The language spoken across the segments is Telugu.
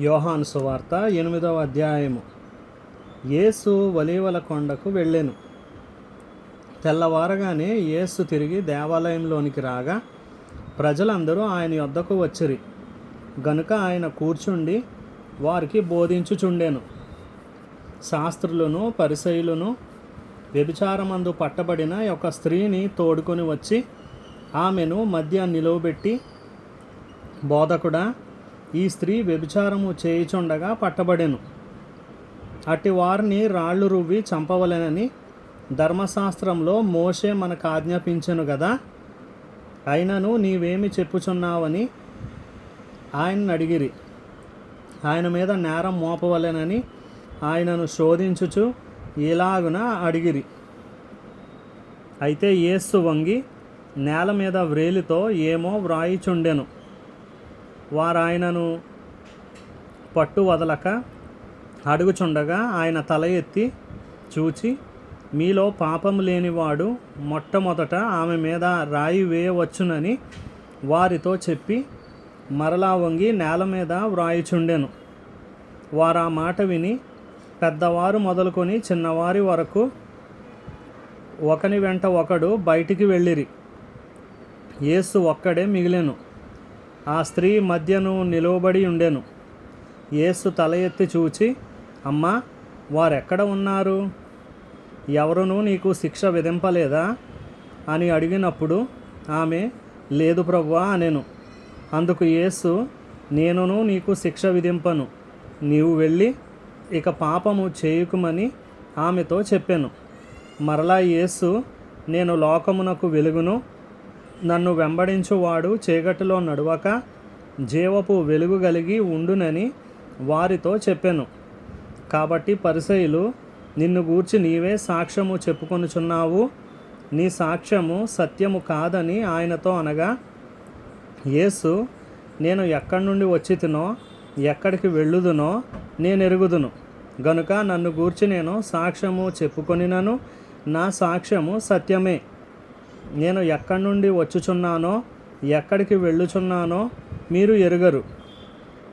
యోహాను సువార్త 8వ అధ్యాయము. యేసు ఒలీవల కొండకు వెళ్ళెను. తెల్లవారగానే యేసు తిరిగి దేవాలయంలోనికి రాగా ప్రజలందరూ ఆయన యొద్దకు వచ్చిరి. గనుక ఆయన కూర్చుండి వారికి బోధించుచుండెను. శాస్త్రులను పరిసయ్యులను వ్యభిచారమందు పట్టబడిన ఒక స్త్రీని తోడుకొని వచ్చి ఆమెను మధ్య నిలువబెట్టి, బోధకుడా, ఈ స్త్రీ వ్యభిచారము చేయుచుండగా పట్టబడెను. అట్టి వారిని రాళ్ళు రువ్వి చంపవలెనని ధర్మశాస్త్రంలో మోషే మనకు ఆజ్ఞాపించెను గదా, అయినను నీవేమి చెప్పుచున్నావని ఆయనను అడిగిరి. ఆయన మీద నేరం మోపవలెనని ఆయనను శోధించుచు ఇలాగున అడిగిరి. అయితే యేసు వంగి నేల మీద వ్రేలితో ఏమో వ్రాయిచుండెను. వారాయనను పట్టు వదలక అడుగుచుండగా ఆయన తల ఎత్తి చూచి, మీలో పాపము లేనివాడు మొట్టమొదట ఆమె మీద రాయి వేయవచ్చునని వారితో చెప్పి మరలా వంగి నేల మీద వ్రాయిచుండెను. వారు ఆ మాట విని పెద్దవారు మొదలుకొని చిన్నవారి వరకు ఒకని వెంట ఒకడు బయటికి వెళ్ళిరి. యేసు ఒక్కడే మిగిలెను. ఆ స్త్రీ మధ్యను నిలువబడి ఉండెను. యేసు తల ఎత్తి చూచి, అమ్మా, వారెక్కడ ఉన్నారు? ఎవరునూ నీకు శిక్ష విధింపలేదా అని అడిగినప్పుడు ఆమె, లేదు ప్రభువా అనెను. అందుకు యేసు, నేనును నీకు శిక్ష విధింపను. నీవు వెళ్ళి ఇక పాపము చేయుకుమని ఆమెతో చెప్పెను. మరలా యేసు, నేను లోకమునకు వెలుగును. నన్ను వెంబడించువాడు చీకటిలో నడవక జీవపు వెలుగు కలిగి ఉండునని వారితో చెప్పెను. కాబట్టి పరిసయ్యులు, నిన్ను గూర్చి నీవే సాక్ష్యము చెప్పుకొనుచున్నావు, నీ సాక్ష్యము సత్యము కాదని ఆయనతో అనగా, యేసు, నేను ఎక్కడి నుండి వచ్చితినో ఎక్కడికి వెళ్ళుదునో నేను ఎరుగుదును. గనుక నన్ను గూర్చి నేను సాక్ష్యము చెప్పుకొనినను నా సాక్ష్యము సత్యమే. నేను ఎక్కడి నుండి వచ్చుచున్నానో ఎక్కడికి వెళ్ళుచున్నానో మీరు ఎరుగరు.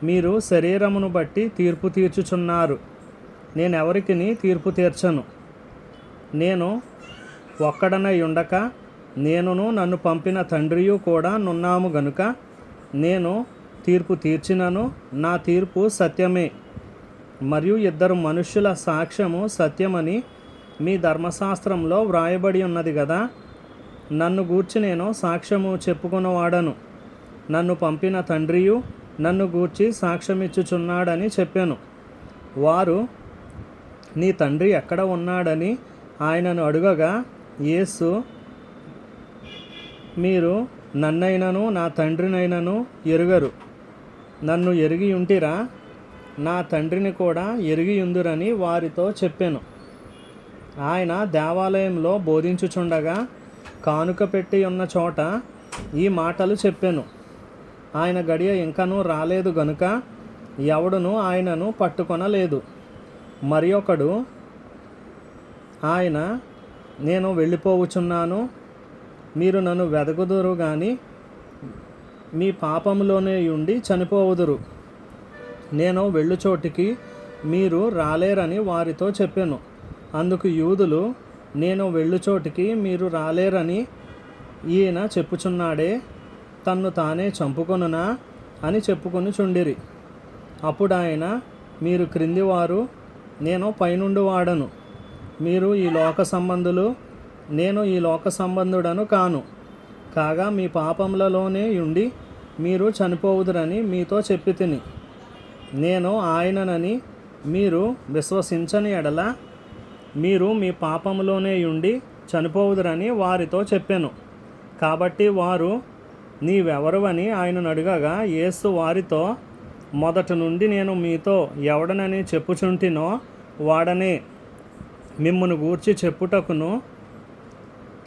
మీరు శరీరమును బట్టి తీర్పు తీర్చుచున్నారు. నేనెవరికిని తీర్పు తీర్చను. నేను ఒక్కడనై ఉండక నేనును నన్ను పంపిన తండ్రియు కూడా నున్నాము గనుక నేను తీర్పు తీర్చినను నా తీర్పు సత్యమే. మరియు ఇద్దరు మనుష్యుల సాక్ష్యము సత్యమని మీ ధర్మశాస్త్రంలో వ్రాయబడి ఉన్నది కదా. నన్ను గూర్చి నేను సాక్ష్యము చెప్పుకున్నవాడను. నన్ను పంపిన తండ్రియు నన్ను గూర్చి సాక్ష్యమిచ్చుచున్నాడని చెప్పాను. వారు, నీ తండ్రి ఎక్కడ ఉన్నాడని ఆయనను అడుగగా యేసు, మీరు నన్నైనను నా తండ్రినైనను ఎరుగరు. నన్ను ఎరిగి ఉంటిరా, నా తండ్రిని కూడా ఎరిగియుందురని వారితో చెప్పాను. ఆయన దేవాలయంలో బోధించుచుండగా కానుక పెట్టి ఉన్న చోట ఈ మాటలు చెప్పెను. ఆయన గడియ ఇంకనూ రాలేదు గనుక ఎవడును ఆయనను పట్టుకొనలేదు. మరి ఒకడు, ఆయన, నేను వెళ్ళిపోవుచున్నాను, మీరు నన్ను వెదకుదురు గాని మీ పాపములోనే ఉండి చనిపోవుదురు. నేను వెళ్ళుచోటికి మీరు రాలేరని వారితో చెప్పెను. అందుకు యూదులు, నేను వెళ్ళుచోటికి మీరు రాలేరని ఈయన చెప్పుచున్నాడే, తన్ను తానే చంపుకొనునా అని చెప్పుకొని చుండిరి. అప్పుడు ఆయన, మీరు క్రిందివారు, నేను పైనుండి వాడను. మీరు ఈ లోక సంబంధులు, నేను ఈ లోక సంబంధుడను కాను. కాగా మీ పాపములలోనే ఉండి మీరు చనిపోవుదురని మీతో చెప్పి తిని. నేను ఆయననని మీరు విశ్వసించని ఎడల మీరు మీ పాపములోనే ఉండి చనిపోవుదురని వారితో చెప్పాను. కాబట్టి వారు, నీవెవరువని ఆయనను అడగగా యేసు వారితో, మొదటి నుండి నేను మీతో ఎవడనని చెప్పుచుంటినో వాడనే. మిమ్మును గూర్చి చెప్పుటకును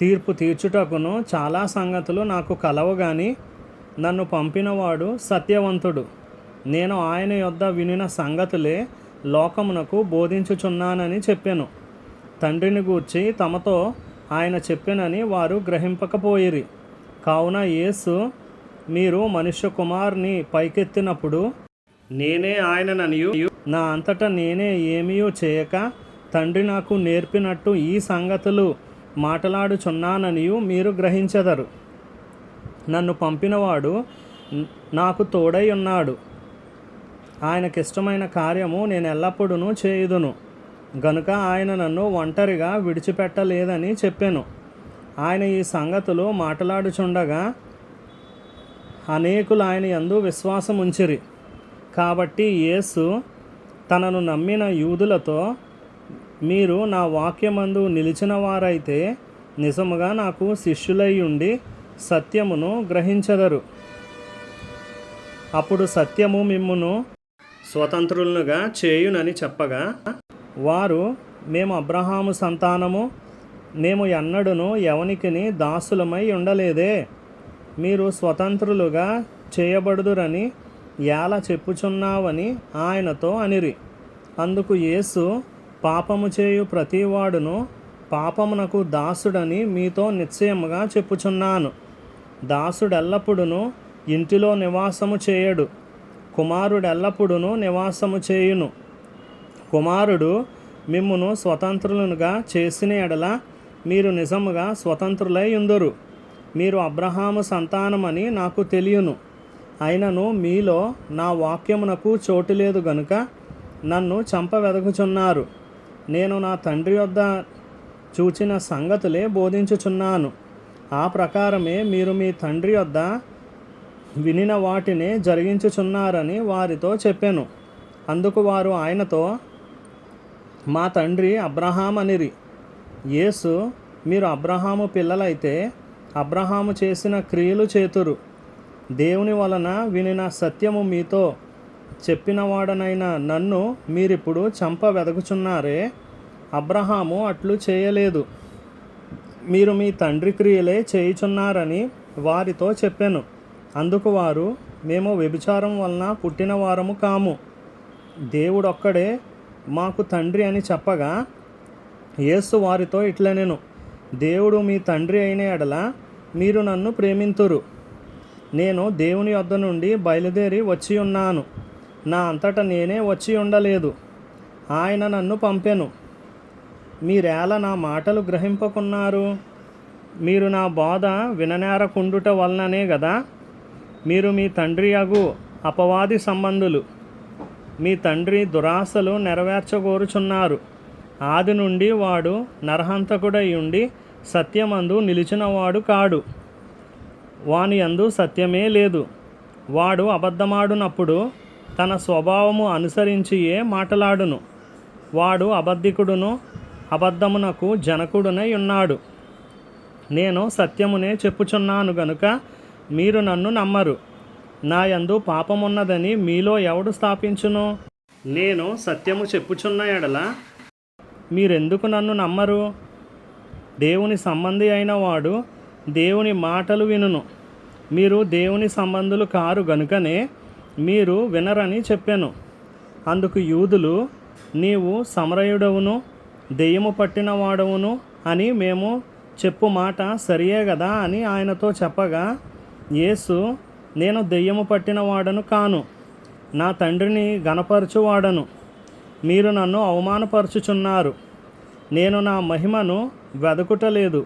తీర్పు తీర్చుటకును చాలా సంగతులు నాకు కలవు గాని నన్ను పంపినవాడు సత్యవంతుడు. నేను ఆయన యొద్ద వినిన సంగతులే లోకమునకు బోధించుచున్నానని చెప్పాను. తండ్రిని గూర్చి తమతో ఆయన చెప్పెనని వారు గ్రహింపకపోయిరి. కావున యేసు, మీరు మనుష్య కుమారుని పైకెత్తినప్పుడు నేనే ఆయనననియు నా అంతటా నేనే ఏమీయూ చేయక తండ్రి నాకు నేర్పినట్టు ఈ సంగతులు మాట్లాడుచున్నాననియు మీరు గ్రహించెదరు. నన్ను పంపినవాడు నాకు తోడై ఉన్నాడు. ఆయనకిష్టమైన కార్యము నేను ఎల్లప్పుడూ చేయుదును గనుక ఆయన నన్ను ఒంటరిగా విడిచిపెట్టలేదని చెప్పాను. ఆయన ఈ సంగతులు మాట్లాడుచుండగా అనేకులు ఆయన యందు విశ్వాసముంచిరి. కాబట్టి యేసు తనను నమ్మిన యూదులతో, మీరు నా వాక్యమందు నిలిచిన వారైతే నిజముగా నాకు శిష్యులై ఉండి సత్యమును గ్రహించెదరు. అప్పుడు సత్యము మిమ్మును స్వతంత్రులుగా చేయునని చెప్పగా, వారు, మేము అబ్రహాము సంతానము, మేము ఎన్నడూను ఎవనికిని దాసులమై ఉండలేదే, మీరు స్వతంత్రులుగా చేయబడుదురని ఎలా చెప్పుచున్నావని ఆయనతో అనిరి. అందుకు యేసు, పాపము చేయు ప్రతివాడును పాపమునకు దాసుడని మీతో నిశ్చయముగా చెప్పుచున్నాను. దాసుడెల్లప్పుడూ ఇంటిలో నివాసము చేయడు, కుమారుడెల్లప్పుడూ నివాసము చేయును. కుమారుడు మిమ్మును స్వతంత్రులుగా చేసిన ఎడల మీరు నిజముగా స్వతంత్రులై ఉందురు. మీరు అబ్రహాము సంతానమని నాకు తెలియను, అయినను మీలో నా వాక్యమునకు చోటు లేదు గనుక నన్ను చంపవెదకుచున్నారు. నేను నా తండ్రి వద్ద చూచిన సంగతులే బోధించుచున్నాను. ఆ ప్రకారమే మీరు మీ తండ్రి వద్ద వినిన వాటినే జరిగించుచున్నారని వారితో చెప్పాను. అందుకు వారు ఆయనతో, మా తండ్రి అబ్రహాము అనిరి. యేసు, మీరు అబ్రహాము పిల్లలైతే అబ్రహాము చేసిన క్రియలు చేతురు. దేవుని వలన వినిన సత్యము మీతో చెప్పినవాడనైన నన్ను మీరిప్పుడు చంపవెదకుచున్నారే. అబ్రహాము అట్లు చేయలేదు, మీరు మీ తండ్రి క్రియలే చేయుచున్నారని వారితో చెప్పాను. అందుకు వారు, మేము వ్యభిచారం వలన పుట్టిన వారము కాము, దేవుడొక్కడే మాకు తండ్రి అని చెప్పగా, యేసు వారితో ఇట్లనెను, దేవుడు మీ తండ్రి అయిన ఎడల మీరు నన్ను ప్రేమింతురు. నేను దేవుని యొద్ద నుండి బయలుదేరి వచ్చి ఉన్నాను, నా అంతటా నేనే వచ్చి ఉండలేదు, ఆయన నన్ను పంపెను. మీరేలా నా మాటలు గ్రహింపకున్నారు? మీరు నా బోధ విననేరకుండుట వలననే గదా. మీరు మీ తండ్రి యగు అపవాది సంబంధులు. మీ తండ్రి దురాశలు నెరవేర్చగోరుచున్నారు. ఆది నుండి వాడు నరహంతకుడై ఉండి సత్యమందు నిలిచినవాడు కాడు, వాని యందు సత్యమే లేదు. వాడు అబద్ధమాడునప్పుడు తన స్వభావము అనుసరించియే మాటలాడును. వాడు అబద్ధికుడును అబద్ధమునకు జనకుడునై ఉన్నాడు. నేను సత్యమునే చెప్పుచున్నాను గనుక మీరు నన్ను నమ్మరు. నా యందు పాపమున్నదని మీలో ఎవడు స్థాపించును? నేను సత్యము చెప్పుచున్న ఎడల మీరెందుకు నన్ను నమ్మరు? దేవుని సంబంధి అయిన వాడు దేవుని మాటలు వినును. మీరు దేవుని సంబంధులు కారు గనుకనే మీరు వినరని చెప్పాను. అందుకు యూదులు, నీవు సమరయుడవును దెయ్యము పట్టిన వాడవును అని మేము చెప్పు మాట సరియే కదా అని ఆయనతో చెప్పగా, యేసు, నేను దెయ్యము పట్టిన వాడను కాను, నా తండ్రిని గణపరచువాడను. మీరు నన్ను అవమానపరచుచున్నారు. నేను నా మహిమను వెదకుటలేదు,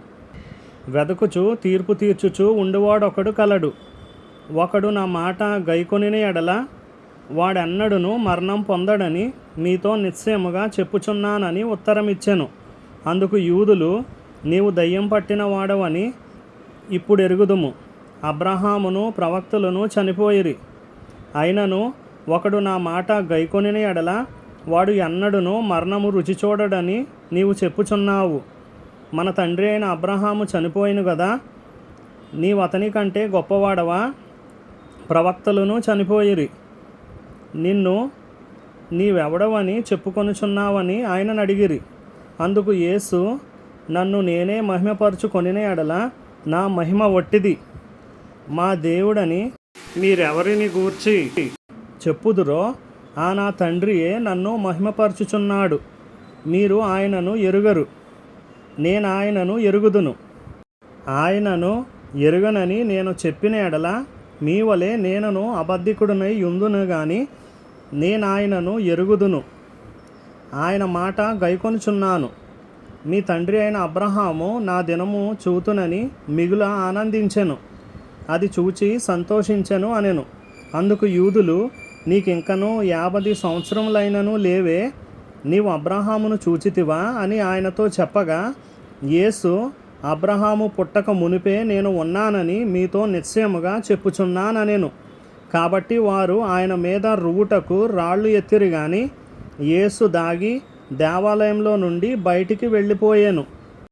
వెదకుచు తీర్పు తీర్చుచు ఉండువాడొకడు కలడు. ఒకడు నా మాట గైకొనిన ఎడల వాడెన్నడును మరణం పొందడని మీతో నిశ్చయముగా చెప్పుచున్నానని ఉత్తరమిచ్చెను. అందుకు యూదులు, నీవు దయ్యం పట్టిన వాడవని ఇప్పుడు ఎరుగుదుము. అబ్రహామును ప్రవక్తలను చనిపోయిరి. అయినను ఒకడు నా మాట గైకొనిన ఎడల వాడు ఎన్నడును మరణము రుచి చూడడని నీవు చెప్పుచున్నావు. మన తండ్రి అయిన అబ్రహాము చనిపోయిను కదా, నీవు అతని కంటే గొప్పవాడవా? ప్రవక్తలను చనిపోయిరి. నిన్ను నీవెవడవని చెప్పుకొనుచున్నావని ఆయనను అడిగిరి. అందుకు యేసు, నన్ను నేనే మహిమపరచుకొనిన ఎడల నా మహిమ ఒట్టిది. మా దేవుడని మీరెవరిని గూర్చి చెప్పుదురో ఆ నా తండ్రియే నన్ను మహిమపరచుచున్నాడు. మీరు ఆయనను ఎరుగరు, నేను ఆయనను ఎరుగుదును. ఆయనను ఎరుగనని నేను చెప్పిన ఎడల మీ వలె నేనును అబద్ధికుడునై యుందును గాని నేనాయనను ఎరుగుదును, ఆయన మాట గైకొనుచున్నాను. మీ తండ్రి అయిన అబ్రహాము నా దినము చూతునని మిగుల ఆనందించెను, అది చూచి సంతోషించెను అనెను. అందుకు యూదులు, నీకింకనూ 50 సంవత్సరములైనను లేవే, నీవు అబ్రహామును చూచితివా అని ఆయనతో చెప్పగా, యేసు, అబ్రహాము పుట్టక మునిపే నేను ఉన్నానని మీతో నిశ్చయముగా చెప్పుచున్నాననెను. కాబట్టి వారు ఆయన మీద రువ్వుటకు రాళ్ళు ఎత్తిరి గాని యేసు దాగి దేవాలయంలో నుండి బయటికి వెళ్ళిపోయాను.